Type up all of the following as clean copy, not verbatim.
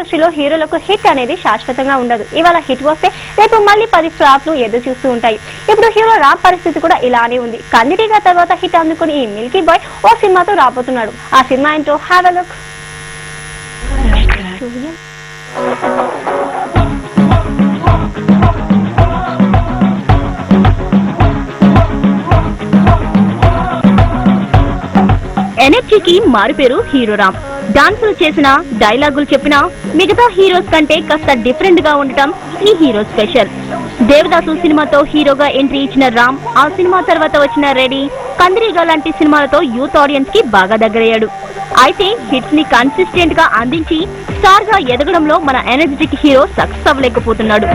ఇండస్ట్రీలో హీరోలకు హిట్ అనేది శాశ్వతంగా ఉండదు. ఇవాళ హిట్ వస్తే రేపు మళ్ళీ 10 ఫ్లాప్లు ఎదురు చూస్తూ ఉంటాయి. ఇప్పుడు హీరో రామ్ పరిస్థితి కూడా ఇలానే ఉంది. కందిరీగా తర్వాత హిట్ అందుకుని ఈ మిల్కీ బాయ్ ఓ సినిమాతో రాబోతున్నాడు. ఆ సినిమా ఏంటో హ్యావ్ ఎ లుక్. ఎనర్జీకి మారుపేరు హీరో రామ్. డాన్సులు చేసినా, డైలాగులు చెప్పినా మిగతా హీరోస్ కంటే కాస్త డిఫరెంట్ గా ఉండటం ఈ హీరో స్పెషల్. దేవదాసు సినిమాతో హీరోగా ఎంట్రీ ఇచ్చిన రామ్ ఆ సినిమా తర్వాత వచ్చిన రెడీ, కందిరీగా లాంటి సినిమాలతో యూత్ ఆడియన్స్ కి బాగా దగ్గరయ్యాడు. అయితే హిట్స్ ని కన్సిస్టెంట్ గా అందించి స్టార్ గా ఎదగడంలో మన ఎనర్జెటిక్ హీరో సక్సెస్ అవ్వలేకపోతున్నాడు.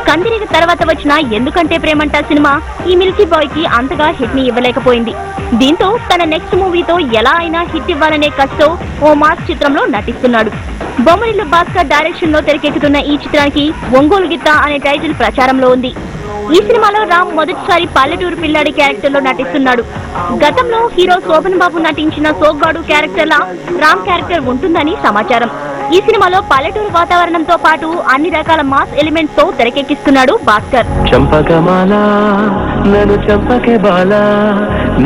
కందిరీగ తర్వాత వచ్చిన ఎందుకంటే ప్రేమంట సినిమా ఈ మిల్కీ బాయ్ కి అంతగా హిట్ ని ఇవ్వలేకపోయింది. దీంతో తన నెక్స్ట్ మూవీతో ఎలా అయినా హిట్ ఇవ్వాలనే కష్టం ఓ మాస్ చిత్రంలో నటిస్తున్నాడు. బొమ్మరిల్లు భాస్కర్ డైరెక్షన్ లో తెరకెక్కుతున్న ఈ చిత్రానికి ఒంగోలు గిత్త అనే టైటిల్ ప్రచారంలో ఉంది. ఈ సినిమాలో రామ్ మొదటిసారి పల్లెటూరు పిల్లాడి క్యారెక్టర్ లో నటిస్తున్నాడు. గతంలో హీరో శోభన్ బాబు నటించిన సోగ్గాడు క్యారెక్టర్ లా రామ్ క్యారెక్టర్ ఉంటుందని సమాచారం. ఈ సినిమాలో పల్లెటూరు వాతావరణంతో పాటు అన్ని రకాల మాస్ ఎలిమెంట్స్ తో తెరకెక్కిస్తున్నాడు భాస్కర్. చంపకమాల నన్ను చంపకే బాలా,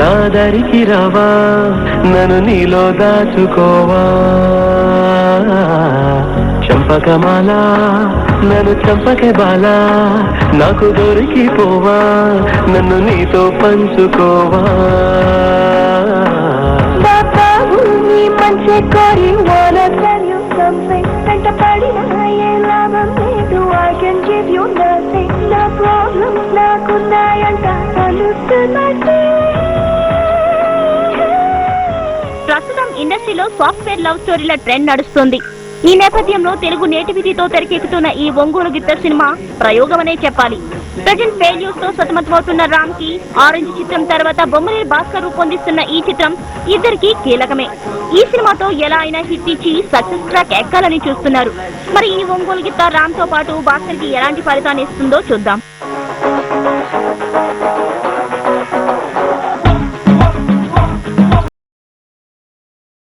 నా దరికి రావా, నన్ను నీలో దాచుకోవా. చంపకమాల నన్ను చంపకే బాలా, నాకు దొరికిపోవా, నన్ను నీతో పంచుకోవా. ప్రస్తుతం ఇండస్ట్రీలో సాఫ్ట్వేర్ లవ్ స్టోరీల ట్రెండ్ నడుస్తుంది. ఈ నేపథ్యంలో తెలుగు నేటివిటీతో తెరకెక్కుతున్న ఈ ఒంగోలు గిత్త సినిమా ప్రయోగమనే చెప్పాలి. ప్రజెంట్ ఫెయిల్యూర్స్ తో సతమతమవుతున్న రామ్ కి ఆరెంజ్ చిత్రం తర్వాత బొమ్మరిల్లు భాస్కర్ రూపొందిస్తున్న ఈ చిత్రం ఇద్దరికి కీలకమే. ఈ సినిమాతో ఎలా అయినా హిట్ ఇచ్చి సక్సెస్ ట్రాక్ ఎక్కాలని చూస్తున్నారు. మరి ఈ ఒంగోలు గిత్త రామ్ తో పాటు భాస్కర్ కి ఎలాంటి ఫలితాన్ని ఇస్తుందో చూద్దాం.